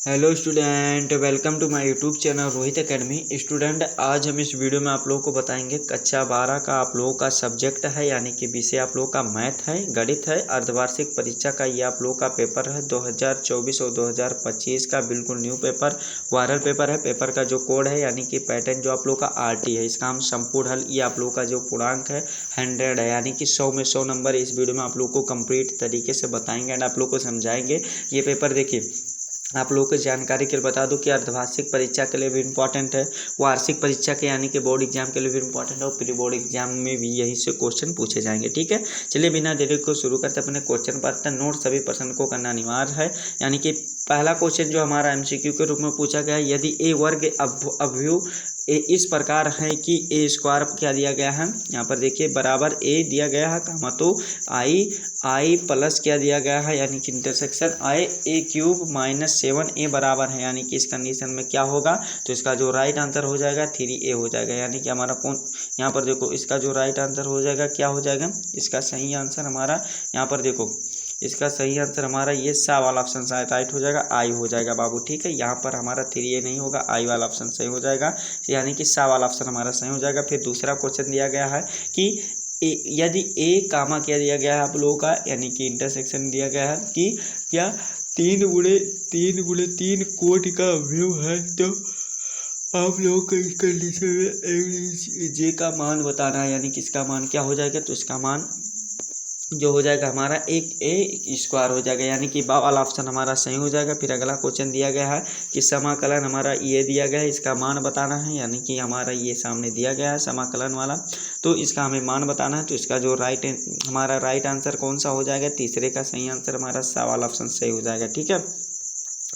Hello student, welcome to my YouTube channel Rohit academy. Student, आज हम इस वीडियो में आप लोगों को बताएंगे कक्षा 12 का आप लोगों का सब्जेक्ट है, यानी कि विषय आप लोगों का मैथ है, गणित है। अर्धवार्षिक परीक्षा का ये आप लोगों का पेपर है 2024 और 2025 का, बिल्कुल न्यू पेपर, वायरल पेपर है। पेपर का जो कोड है यानी कि पैटर्न जो आप लोगों का RT है, इसका हम संपूर्ण हल, ये आप लोगों का जो पूर्णांक है 100 है, यानी कि 100 में 100 नंबर इस वीडियो में आप लोगों को कंप्लीट तरीके से बताएंगे एंड आप लोग को समझाएंगे। ये पेपर देखिए, आप लोगों को जानकारी के लिए बता दूं कि अर्धवार्षिक परीक्षा के लिए भी इम्पोर्टेंट है, वार्षिक परीक्षा के यानी कि बोर्ड एग्जाम के लिए भी इम्पोर्टेंट है, और प्री बोर्ड एग्जाम में भी यही से क्वेश्चन पूछे जाएंगे। ठीक है, चलिए बिना देरी को शुरू करते अपने क्वेश्चन पर। नोट सभी पर्सन को करना अनिवार्य है। यानी कि पहला क्वेश्चन जो हमारा MCQ के रूप में पूछा गया है, यदि ए वर्ग अवयव इस प्रकार है कि ए स्क्वायर क्या दिया गया है, यहाँ पर देखिए बराबर ए दिया गया है, कामा तो आई प्लस क्या दिया गया है, यानी कि इंटरसेक्शन आई ए क्यूब माइनस 7a बराबर है, यानी कि इस कंडीशन में क्या होगा, तो इसका जो राइट आंसर हो जाएगा 3a हो जाएगा। यानी कि हमारा कौन, यहाँ पर देखो इसका जो राइट आंसर हो जाएगा क्या हो जाएगा, इसका सही आंसर हमारा, यहाँ पर देखो इसका सही आंसर हमारा ये सा वाला ऑप्शन राइट हो जाएगा, आई हो जाएगा बाबू। ठीक है, यहाँ पर हमारा 3a नहीं होगा, आई वाला ऑप्शन सही हो जाएगा, यानी कि सा वाला ऑप्शन हमारा सही हो जाएगा। फिर दूसरा क्वेश्चन दिया गया है कि यदि ए कामा क्या दिया गया है आप लोगों का, यानी कि इंटरसेक्शन दिया गया है कि क्या 3 कोटि का व्यू है, तो आप लोगों को इस कंडीशन में जे का मान बताना है, यानी कि इसका मान क्या हो जाएगा, तो इसका मान जो हो जाएगा हमारा एक ए स्क्वायर हो जाएगा, यानी कि बा वाला ऑप्शन हमारा सही हो जाएगा। फिर अगला क्वेश्चन दिया गया है कि समाकलन हमारा ये दिया गया है, इसका मान बताना है, यानी कि हमारा ये सामने दिया गया है समाकलन वाला, तो इसका हमें मान बताना है। तो इसका जो हमारा राइट आंसर कौन सा हो जाएगा, तीसरे का सही आंसर हमारा सा वाला ऑप्शन सही हो जाएगा। ठीक है,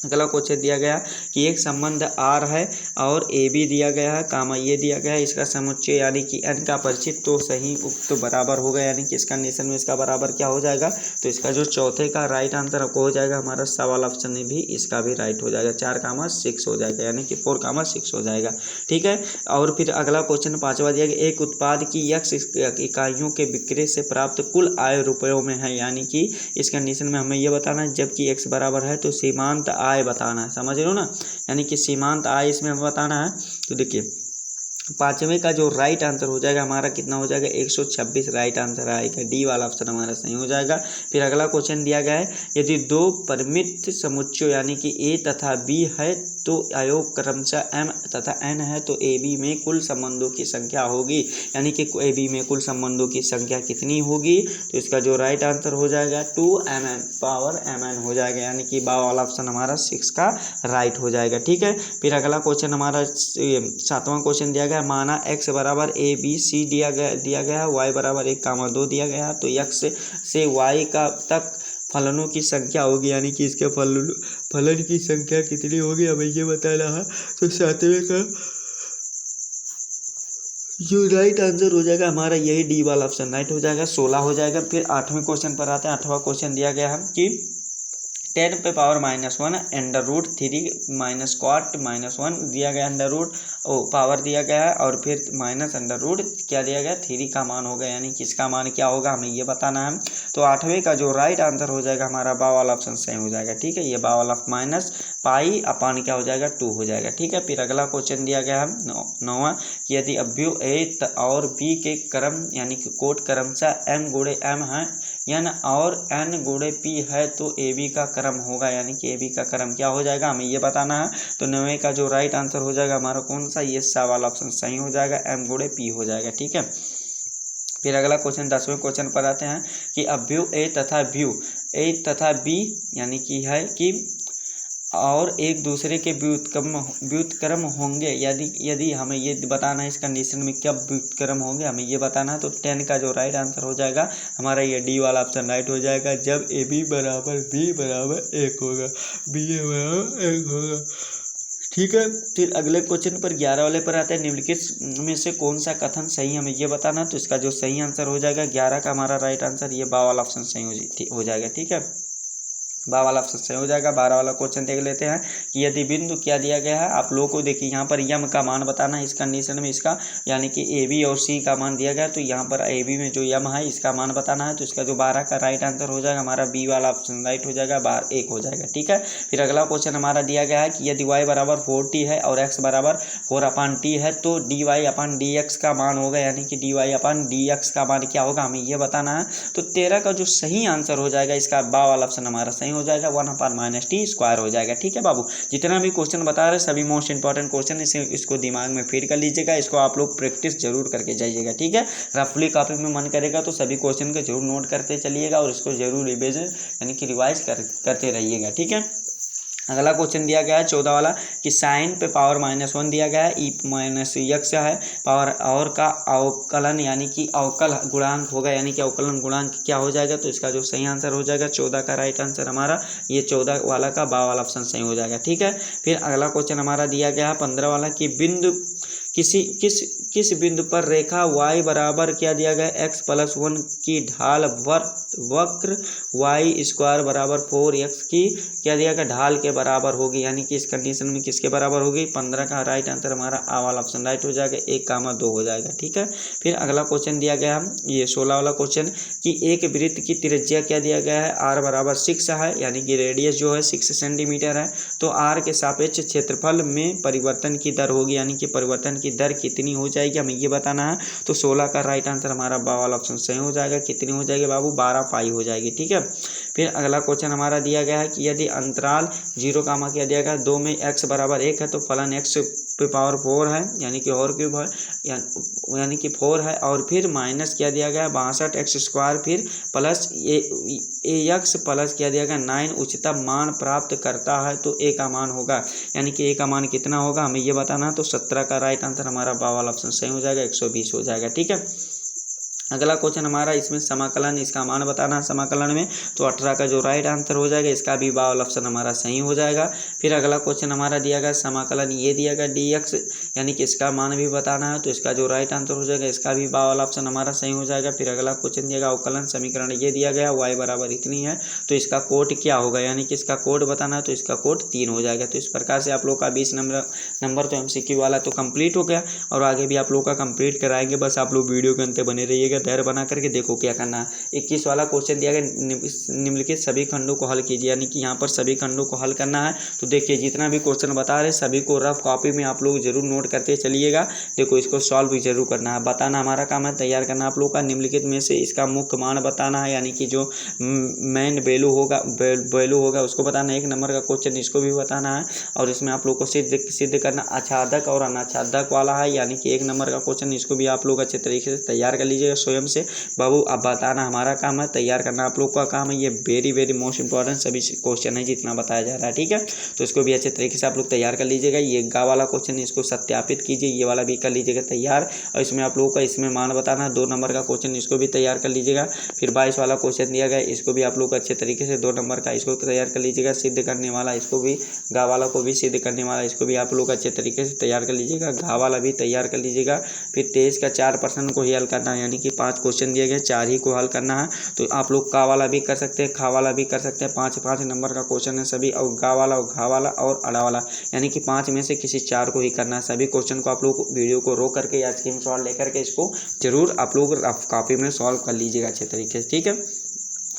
अगला क्वेश्चन दिया गया कि एक संबंध R है और AB दिया गया है, कामा ये दिया गया है, इसका समुच्चय यानी कि n का परिचित तो सही उक्त तो बराबर होगा, यानी कि इस कंडीशन में इसका बराबर क्या हो जाएगा, तो इसका जो चौथे का राइट आंसर आपको हो जाएगा हमारा सा वाला ऑप्शन में भी, इसका भी राइट हो जाएगा, 4,6 हो जाएगा, यानी कि 4,6 हो जाएगा। ठीक है, और फिर अगला क्वेश्चन पांचवा दिया गया, एक उत्पाद की x इकाइयों के विक्रय से प्राप्त कुल आय रुपयों में है, यानी कि इस कंडीशन में हमें ये बताना है जबकि x बराबर है तो सीमांत आय बताना है, समझ रहे हो ना, यानी कि सीमांत आय इसमें हमें बताना है। तो देखिए पांचवें का जो राइट आंसर हो जाएगा हमारा कितना हो जाएगा, 126 राइट आंसर आएगा, डी वाला ऑप्शन हमारा सही हो जाएगा। फिर अगला क्वेश्चन दिया गया है, यदि दो परिमित समुच्चयों यानी कि ए तथा बी है तो आयोग क्रमशः m तथा n है, तो ए बी में कुल संबंधों की संख्या होगी, यानी कि ए बी में कुल संबंधों की संख्या कितनी होगी, तो इसका जो राइट आंसर हो जाएगा 2mn पावर mn हो जाएगा, यानी कि बा वाला ऑप्शन हमारा 6 का राइट हो जाएगा। ठीक है, फिर अगला क्वेश्चन हमारा सातवां क्वेश्चन दिया गया, माना x बराबर ABC दिया गया, y बराबर 1,2 दिया गया, तो x से y का तक फलनों की संख्या होगी, यानी कि इसके फलन की संख्या कितनी होगी हमें ये बताना है। तो सातवें का जो राइट आंसर हो जाएगा हमारा यही डी वाला ऑप्शन राइट हो जाएगा, 16 हो जाएगा। फिर आठवें क्वेश्चन पर आते हैं। आठवां क्वेश्चन दिया गया है कि 10 पे power -1 under root 3 minus cot -1 दिया गया, अंडर रूट पावर दिया गया है, और फिर माइनस अंडर रूट क्या दिया गया, 3 का मान होगा, यानी कि इसका मान क्या होगा हमें ये बताना है। तो आठवें का जो राइट आंसर हो जाएगा हमारा बा वाला ऑप्शन सही हो जाएगा। ठीक है, ये बा वाला माइनस पाई अपान क्या हो जाएगा 2 हो जाएगा। ठीक है, फिर अगला क्वेश्चन दिया गया है नौवां, यदि अवयव ए और बी के क्रम यानी कि कोट क्रमशः m गुणे m है, n और n गुणे p है, तो ए बी का क्रम होगा, यानी कि ए बी का क्रम क्या हो जाएगा हमें ये बताना है। तो 9वें का जो राइट आंसर हो जाएगा हमारा कौन सा, ये सा वाला ऑप्शन सही हो जाएगा, m गुणे p हो जाएगा। ठीक है, फिर अगला क्वेश्चन 10वें क्वेश्चन पर आते हैं कि अवयव ए तथा b यानी कि है कि और एक दूसरे के व्युत्क्रम होंगे, यदि हमें ये बताना है इस कंडीशन में क्या व्युत्क्रम होंगे हमें ये बताना है। तो 10 का जो राइट आंसर हो जाएगा हमारा ये डी वाला ऑप्शन राइट हो जाएगा, जब ए बी बराबर बी बराबर 1 होगा, बी बराबर 1 होगा। ठीक है, फिर अगले क्वेश्चन पर 11 वाले पर आते हैं, निम्नलिखित में से कौन सा कथन सही हमें ये बताना। तो इसका जो सही आंसर हो जाएगा 11 का हमारा राइट आंसर ये बा वाला ऑप्शन सही हो जाएगा। ठीक है, बा वाला ऑप्शन सही हो जाएगा। 12 वाला क्वेश्चन देख लेते हैं कि यदि बिंदु क्या दिया गया है आप लोगों को, देखिए यहाँ पर यम का मान बताना है इस कंडीशन में इसका, यानी कि ए बी और सी का मान दिया गया, तो यहाँ पर ए बी में जो यम है इसका मान बताना है, तो इसका जो 12 का राइट आंसर हो जाएगा हमारा बी वाला ऑप्शन राइट हो जाएगा, 1 हो जाएगा। ठीक है, फिर अगला क्वेश्चन हमारा दिया गया है कि यदि y बराबर 4t है और x बराबर 4/t है तो dy/dx का मान होगा, यानी कि dy/dx का मान क्या होगा हमें ये बताना है। तो 13 का जो सही आंसर हो जाएगा इसका बा वाला ऑप्शन हमारा सही हो जाएगा, 1/-t² हो जाएगा। ठीक है बाबू, जितना भी क्वेश्चन बता रहे सभी मोस्ट इंपॉर्टेंट क्वेश्चन इसको दिमाग में फीड कर लीजिएगा, इसको आप लोग प्रैक्टिस जरूर करके जाइएगा। ठीक है, रफली कॉपी में मन करेगा तो सभी क्वेश्चन को जरूर नोट करते चलिएगा और इसको जरूर रिविजन यानी कि रिवाइज करते रहिएगा। ठीक है, अगला क्वेश्चन दिया गया है 14 वाला कि साइन पे पावर -1 दिया गया है, ई -x है पावर और का अवकलन यानी कि अवकल गुणांक होगा, यानी कि अवकलन गुणांक क्या हो जाएगा, तो इसका जो सही आंसर हो जाएगा 14 का राइट आंसर हमारा ये 14 वाला का बा वाला ऑप्शन सही हो जाएगा। ठीक है, फिर अगला क्वेश्चन हमारा दिया गया है 15 वाला कि बिंदु किस बिंदु पर रेखा y बराबर क्या दिया गया x+1 की ढाल वक्र y² बराबर 4x की क्या दिया गया ढाल के बराबर होगी, यानी कि इस कंडीशन में किसके बराबर होगी, 15 का राइट आंसर हमारा आ वाला ऑप्शन राइट हो जाएगा, 1,2 हो जाएगा। ठीक है, फिर अगला क्वेश्चन दिया गया है ये 16 वाला क्वेश्चन कि एक वृत्त की त्रिज्या क्या दिया गया है r बराबर 6 है, यानी कि रेडियस जो है 6 सेंटीमीटर है, तो r के सापेक्ष क्षेत्रफल में परिवर्तन की दर होगी, यानी कि परिवर्तन की दर कितनी हो जाएगी हमें ये बताना है। तो 16 का राइट आंसर हमारा बा वाला ऑप्शन सही हो जाएगा, कितनी हो जाएगी बाबू 12 पाई हो जाएगी। ठीक है, फिर अगला क्वेश्चन हमारा दिया गया है कि यदि अंतराल 0, क्या दिया गया 2 में x बराबर 1 है तो फलन x पे पावर 4 है, यानी कि और क्यूब है, यानी कि 4 है, और फिर माइनस क्या दिया गया 62x², फिर प्लस ax प्लस क्या दिया गया 9 उच्चतम मान प्राप्त करता है, तो a का मान होगा, यानी कि a का मान कितना होगा हमें ये बताना है। तो 17 का राइट आंसर हमारा बा वाला ऑप्शन सही हो जाएगा, 120 हो जाएगा। ठीक है, अगला क्वेश्चन हमारा इसमें समाकलन इसका मान बताना है समाकलन में, तो 18 का जो राइट आंसर हो जाएगा इसका भी बा वाला ऑप्शन हमारा सही हो जाएगा। फिर अगला क्वेश्चन हमारा दिया गया समाकलन ये दिया गया dx, यानी कि इसका मान भी बताना है, तो इसका जो राइट आंसर हो जाएगा इसका भी बा वाला ऑप्शन हमारा सही हो जाएगा। फिर अगला क्वेश्चन दिया गया अवकलन समीकरण ये दिया गया y बराबर इतनी है, तो इसका कोड क्या होगा, यानी कि इसका कोड बताना है, तो इसका कोड 3 हो जाएगा। तो इस प्रकार से आप लोग का 20 नंबर तो MCQ वाला तो कंप्लीट हो गया, और आगे भी आप लोग का कंप्लीट कराएंगे, बस आप लोग वीडियो के अंत बने रहिएगा, धैर्य बना करके देखो क्या करना है। 21 वाला क्वेश्चन दिया गया निम्नलिखित सभी खंडों को हल कीजिए, यानी कि यहाँ पर सभी खंडों को हल करना है। तो देखिए जितना भी क्वेश्चन बता रहे सभी को रफ कॉपी में आप लोग जरूर नोट करते चलिएगा, देखो इसको सॉल्व भी जरूर करना है, बताना हमारा काम है, तैयार करना आप लोग का। निम्नलिखित में से इसका मुख्य मान बताना है, यानी कि जो मेन वैल्यू होगा उसको बताना है। 1 नंबर का क्वेश्चन इसको भी बताना है, और इसमें आप लोग को सिद्ध करना आच्छादक और अनाच्छादक वाला है, यानी कि 1 नंबर का क्वेश्चन इसको भी आप लोग अच्छे तरीके से तैयार कर लीजिएगा स्वयं से बाबू। अब बताना हमारा काम है, तैयार करना आप लोग का काम है, ये वेरी मोस्ट इंपॉर्टेंट सभी क्वेश्चन है जितना बताया जा रहा है। ठीक है, तो इसको भी अच्छे तरीके से आप लोग तैयार कर लीजिएगा। ये गा वाला क्वेश्चन इसको सत्यापित कीजिए, ये वाला भी कर लीजिएगा तैयार, और इसमें आप लोगों का इसमें मान बताना है। 2 नंबर का क्वेश्चन इसको भी तैयार कर लीजिएगा। फिर 22 वाला क्वेश्चन दिया गया इसको भी आप लोग अच्छे तरीके से 2 नंबर का इसको तैयार कर लीजिएगा। सिद्ध करने वाला इसको भी गा वाला को भी सिद्ध करने वाला इसको भी आप लोग अच्छे तरीके से तैयार कर लीजिएगा, घा वाला भी तैयार कर लीजिएगा। फिर 23 का 4% को ही हल करना है, यानी कि 5 क्वेश्चन दिए गए 4 ही को हल करना है। तो आप लोग का वाला भी कर सकते हैं, खा वाला भी कर सकते हैं, 5 नंबर का क्वेश्चन है सभी, और गा वाला और घा वाला और अड़ा वाला, यानी कि 5 में से किसी 4 को ही करना है। सभी क्वेश्चन को आप लोग वीडियो को रोक करके या स्क्रीनशॉट लेकर के इसको जरूर आप लोग रफ कॉपी में सॉल्व कर लीजिएगा अच्छे तरीके से। ठीक है,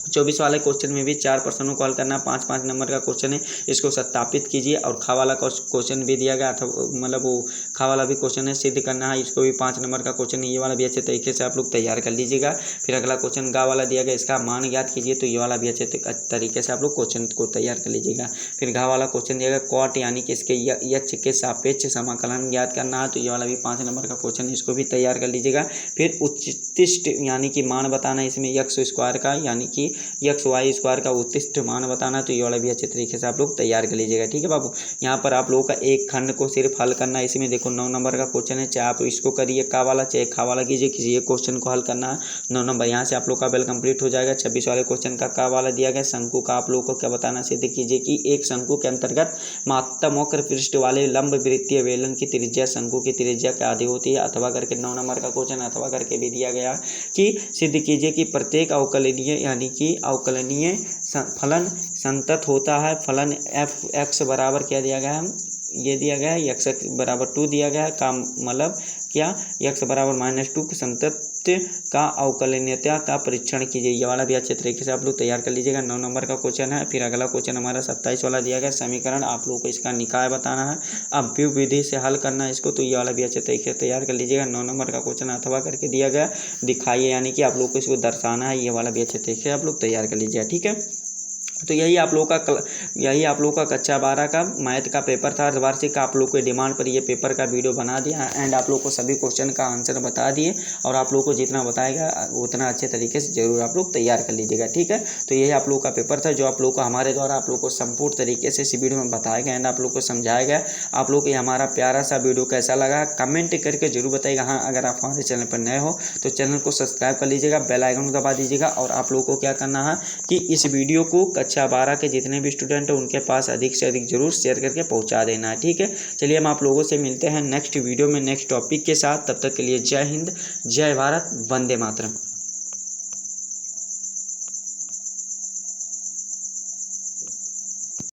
24 वाले क्वेश्चन में भी 4 प्रश्नों को हल करना है, 5 नंबर का क्वेश्चन है, इसको सत्यापित कीजिए। और खा वाला क्वेश्चन भी दिया गया था, मतलब वो खा वाला भी क्वेश्चन है, सिद्ध करना है, इसको भी 5 नंबर का क्वेश्चन है, ये वाला भी अच्छे तरीके से आप लोग तैयार कर लीजिएगा। फिर अगला क्वेश्चन गा वाला दिया गया, इसका मान ज्ञात कीजिए, तो ये वाला भी अच्छे तरीके से आप लोग क्वेश्चन को तैयार कर लीजिएगा। फिर घा वाला क्वेश्चन दिया गया कॉट, यानी कि इसके यक्ष के सापेक्ष समाकलन ज्ञात करना है, तो ये वाला भी 5 नंबर का क्वेश्चन है, इसको भी तैयार कर लीजिएगा। फिर उत्तिष्ठ यानी कि मान बताना है इसमें x² का, यानी कि xy² का उत्तिष्ठ मान बताना है, तो ये वाला भी अच्छे तरीके से आप लोग तैयार कर लीजिएगा। ठीक है बाबू, यहाँ पर आप लोगों का एक खंड को सिर्फ हल करना है। इसमें देखो 9 नंबर का क्वेश्चन है, चाहे आप इसको करिए का वाला चाहे खा वाला कीजिए, किसी एक क्वेश्चन को हल करना है। 9 नंबर यहाँ से आप लोग का बेल कंप्लीट हो जाएगा। 26 वाले क्वेश्चन का वाला दिया गया शंकु का, आप लोगों को क्या बताना सिद्ध कीजिए कि एक शंकु के अंतर्गत महत्तम वक्र पृष्ठ वाले लंब वृत्तीय बेलन की त्रिज्या शंकु की त्रिज्या के आधी होती है, अथवा करके 9 नंबर का क्वेश्चन अथवा करके भी दिया गया कि सिद्ध कीजिए कि प्रत्येक अवकलनीय यानी कि कि अवकलनीय फलन संतत होता है। फलन एफ एक्स बराबर क्या दिया गया है, ये दिया गया है एक्स बराबर 2 दिया गया है का मतलब क्या, एक्स बराबर -2 संतत का अवकलनीयता का परीक्षण कीजिए। ये वाला भी अच्छे तरीके से आप लोग तैयार कर लीजिएगा। 9 नंबर का क्वेश्चन है। फिर अगला क्वेश्चन हमारा 27 वाला दिया गया समीकरण, आप लोगों को इसका निकाय बताना है, अब व्यू विधि से हल करना है इसको, तो ये वाला भी अच्छे तरीके से तैयार कर लीजिएगा। 9 नंबर का क्वेश्चन अथवा करके दिया गया, दिखाइए यानी कि आप लोग को इसको दर्शाना है, ये वाला भी अच्छे तरीके से आप लोग तैयार कर लीजिएगा। ठीक है, तो यही आप लोग का कक्षा 12 का मैथ का पेपर था अर्धवार्षिक का। आप लोग के डिमांड पर ये पेपर का वीडियो बना दिया एंड आप लोग को सभी क्वेश्चन का आंसर बता दिए, और आप लोग को जितना बताएगा उतना अच्छे तरीके से जरूर आप लोग तैयार कर लीजिएगा। ठीक है, तो यही आप लोग का पेपर था जो आप लोग को हमारे द्वारा आप लोग को संपूर्ण तरीके से इस वीडियो में बताया गया एंड आप लोग को समझाया गया। आप लोग को ये हमारा प्यारा सा वीडियो कैसा लगा कमेंट करके जरूर बताइएगा। हाँ, अगर आप हमारे चैनल पर नए हो तो चैनल को सब्सक्राइब कर लीजिएगा, बेल आइकन को दबा दीजिएगा, और आप लोग को क्या करना है कि इस वीडियो को कक्षा 12 के जितने भी स्टूडेंट हैं उनके पास अधिक से अधिक जरूर शेयर करके पहुंचा देना है। ठीक है, चलिए हम आप लोगों से मिलते हैं नेक्स्ट वीडियो में नेक्स्ट टॉपिक के साथ। तब तक के लिए जय हिंद, जय भारत, वंदे मातरम।